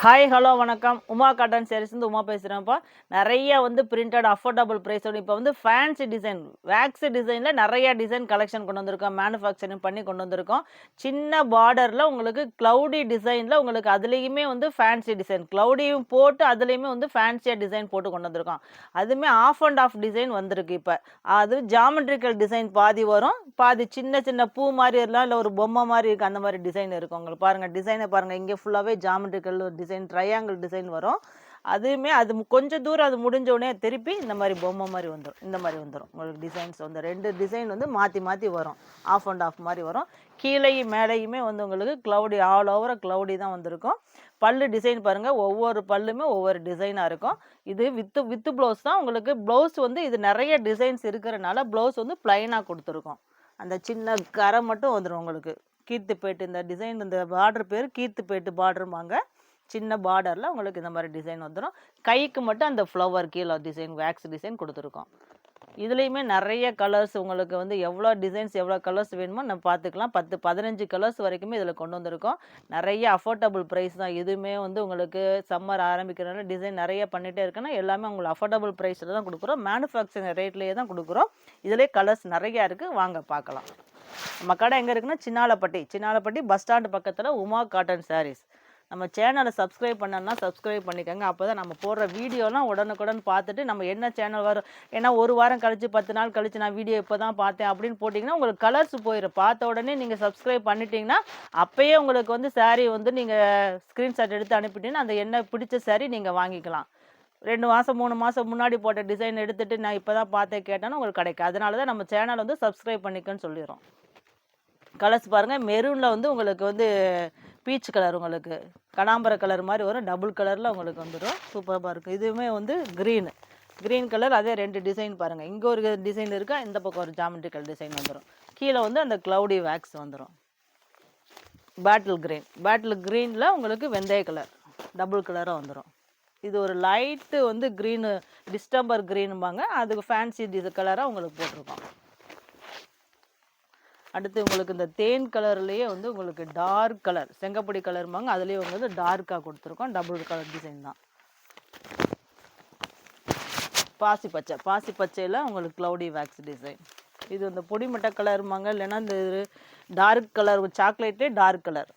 Hi hello வணக்கம். Uma cotton சாரீஸ்லேருந்து Uma பேசுகிறேன்ப்பா. நிறைய வந்து பிரிண்டட் அஃபோர்டபுள் ப்ரைஸோட இப்போ வந்து ஃபேன்சி டிசைன் வேக்ஸ் டிசைனில் நிறைய டிசைன் கலெக்ஷன் கொண்டு வந்திருக்கோம். மேனுஃபேக்சரிங் பண்ணி கொண்டு வந்திருக்கோம். சின்ன பார்டரில் உங்களுக்கு க்ளவுடி டிசைனில் உங்களுக்கு அதுலேயுமே வந்து ஃபேன்சி டிசைன் க்ளவுடியும் போட்டு அதுலேயுமே வந்து ஃபேன்சியாக டிசைன் போட்டு கொண்டு வந்திருக்கோம். அதுவுமே ஆஃப் அண்ட் ஆஃப் டிசைன் வந்திருக்கு. இப்போ அது ஜாமெட்ரிக்கல் டிசைன் பாதி வரும், பாதி சின்ன சின்ன பூ மாதிரி இருக்கலாம், இல்லை ஒரு பொம்மை மாதிரி இருக்குது, அந்த மாதிரி டிசைன் இருக்கும். உங்களுக்கு பாருங்கள், டிசைனை பாருங்கள். இங்கே ஃபுல்லாகவே ஜாமெட்ரிக்கல் டிசைன் ட்ரையாங்கிள் டிசைன் வரும். அதுவுமே அது கொஞ்சம் தூரம் அது முடிஞ்ச உடனே திருப்பி இந்த மாதிரி பொம்மை மாதிரி வந்துடும். இந்த மாதிரி வந்துடும் உங்களுக்கு டிசைன்ஸ் வந்து 2 டிசைன் வந்து மாற்றி மாற்றி வரும். ஆஃப் அண்ட் ஆஃப் மாதிரி வரும். கீழேயும் மேலேயுமே வந்து உங்களுக்கு க்ளவுடி ஆல் ஓவராக க்ளவுடி தான் வந்திருக்கும். பல்லு டிசைன் பாருங்கள், ஒவ்வொரு பல்லுமே ஒவ்வொரு டிசைனாக இருக்கும். இது வித்து ப்ளவுஸ் தான். உங்களுக்கு ப்ளவுஸ் வந்து இது நிறைய டிசைன்ஸ் இருக்கிறனால ப்ளவுஸ் வந்து ப்ளைனாக கொடுத்துருக்கோம். அந்த சின்ன கரை மட்டும் வந்துடும் உங்களுக்கு. கீர்த்திப்பேட்டு இந்த டிசைன், இந்த பார்டர் பேர் கீர்த்திப்பேட்டு பார்டருமாங்க. சின்ன பார்டரில் உங்களுக்கு இந்த மாதிரி டிசைன் வந்துடும். கைக்கு மட்டும் அந்த ஃப்ளவர் கீழே டிசைன் வேக்ஸ் டிசைன் கொடுத்துருக்கோம். இதுலேயுமே நிறைய கலர்ஸ் உங்களுக்கு வந்து எவ்வளோ டிசைன்ஸ் எவ்வளோ கலர்ஸ் வேணுமோ நம்ம பார்த்துக்கலாம். 10-15 கலர்ஸ் வரைக்குமே இதில் கொண்டு வந்திருக்கோம். நிறைய அஃபோர்டபுள் ப்ரைஸ் தான். இதுவுமே வந்து உங்களுக்கு சம்மர் ஆரம்பிக்கிறனால டிசைன் நிறைய பண்ணிகிட்டே இருக்குன்னா எல்லாமே உங்களுக்கு அஃபோர்டபுள் ப்ரைஸில் தான் கொடுக்குறோம். மேனுஃபேக்சரிங் ரேட்லேயே தான் கொடுக்குறோம். இதிலே கலர்ஸ் நிறையா இருக்குது, வாங்க பார்க்கலாம். நம்ம கடை எங்கே இருக்குன்னா சின்னாலப்பட்டி பஸ் ஸ்டாண்டு பக்கத்தில் உமா காட்டன் சாரீஸ். நம்ம சேனலை சப்ஸ்கிரைப் பண்ணணும்னா சப்ஸ்கிரைப் பண்ணிக்கோங்க. அப்போ தான் நம்ம போடுற வீடியோலாம் உடனுக்குடன் பார்த்துட்டு நம்ம என்ன சேனல் வரும். ஏன்னா ஒரு வாரம் கழித்து 10 நாள் கழித்து நான் வீடியோ இப்போ தான் பார்த்தேன் அப்படின்னு போட்டிங்கன்னா உங்களுக்கு கலர்ஸ் போயிடும். பார்த்த உடனே நீங்கள் சப்ஸ்கிரைப் பண்ணிட்டீங்கன்னா அப்போயே உங்களுக்கு வந்து சாரீ வந்து நீங்கள் ஸ்க்ரீன்ஷாட் எடுத்து அனுப்பிட்டீங்கன்னா அந்த என்ன பிடிச்ச சாரீ நீங்கள் வாங்கிக்கலாம். 2 மாதம் 3 மாதம் முன்னாடி போட்ட டிசைன் எடுத்துகிட்டு நான் இப்போ தான் பார்த்தேன் கேட்டேன்னா உங்களுக்கு கிடைக்கும். அதனால தான் நம்ம சேனல் வந்து சப்ஸ்கிரைப் பண்ணிக்கன்னு சொல்லிடுறோம். கலர்ஸ் பாருங்கள், மெரூனில் வந்து உங்களுக்கு வந்து பீச் கலர், உங்களுக்கு கனாம்பர கலர் மாதிரி வரும். டபுள் கலரில் உங்களுக்கு வந்துடும். சூப்பராக இருக்கும். இதுவுமே வந்து க்ரீன் கலர். அதே 2 டிசைன் பாருங்கள். இங்கே ஒரு டிசைன் இருக்கா, இந்த பக்கம் ஒரு ஜாமெட்ரிக்கல் டிசைன் வந்துடும். கீழே வந்து அந்த க்ளவுடி வேக்ஸ் வந்துடும். பேட்டில் க்ரீனில் உங்களுக்கு வெந்தய கலர் டபுள் கலராக வந்துடும். இது ஒரு லைட்டு வந்து க்ரீனு டிஸ்டம்பர் க்ரீனும்பாங்க. அதுக்கு ஃபேன்சி கலராக உங்களுக்கு போட்டிருக்கோம். அடுத்து உங்களுக்கு இந்த தேன் கலர்லேயே வந்து உங்களுக்கு டார்க் கலர் செங்கப்பொடி கலர்பாங்க. அதுலேயே வந்து டார்க்காக கொடுத்துருக்கோம். டபுள் கலர் டிசைன் தான். பாசி பச்சையில் உங்களுக்கு க்ளவுடி வேக்ஸ் டிசைன். இது இந்த பொடிமட்டை கலர்பாங்க, இல்லைன்னா இந்த டார்க் கலர் சாக்லேட்லேயே டார்க் கலர்.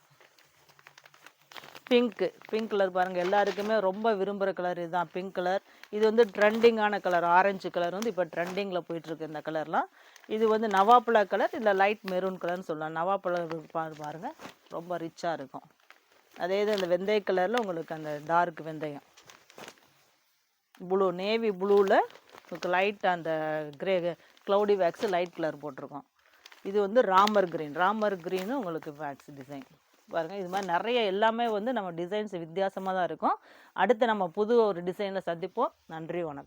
பிங்க் கலர் பாருங்கள், எல்லாருக்குமே ரொம்ப விரும்புகிற கலர் இதுதான், பிங்க் கலர். இது வந்து ட்ரெண்டிங்கான கலர். ஆரஞ்சு கலர் வந்து இப்போ ட்ரெண்டிங்கில் போயிட்டுருக்கு இந்த கலர்லாம். இது வந்து நவாப்பழ கலர், இல்லை லைட் மெரூன் கலர்னு சொல்லலாம். நவாப்பழ பாருங்கள், ரொம்ப ரிச்சாக இருக்கும். அதே இது இந்த வெந்தய கலரில் உங்களுக்கு அந்த டார்க் வெந்தயம், நேவி ப்ளூவில் உங்களுக்கு லைட் அந்த க்ளவுடி வேக்ஸு லைட் கலர் போட்டிருக்கோம். இது வந்து ராமர் க்ரீனு உங்களுக்கு வேக்ஸ் டிசைன் பாருங்கள். இது மாதிரி நிறைய எல்லாமே வந்து நம்ம டிசைன்ஸ் வித்தியாசமாக தான் இருக்கும். அடுத்து நம்ம புது ஒரு டிசைனில் சந்திப்போம். நன்றி, வணக்கம்.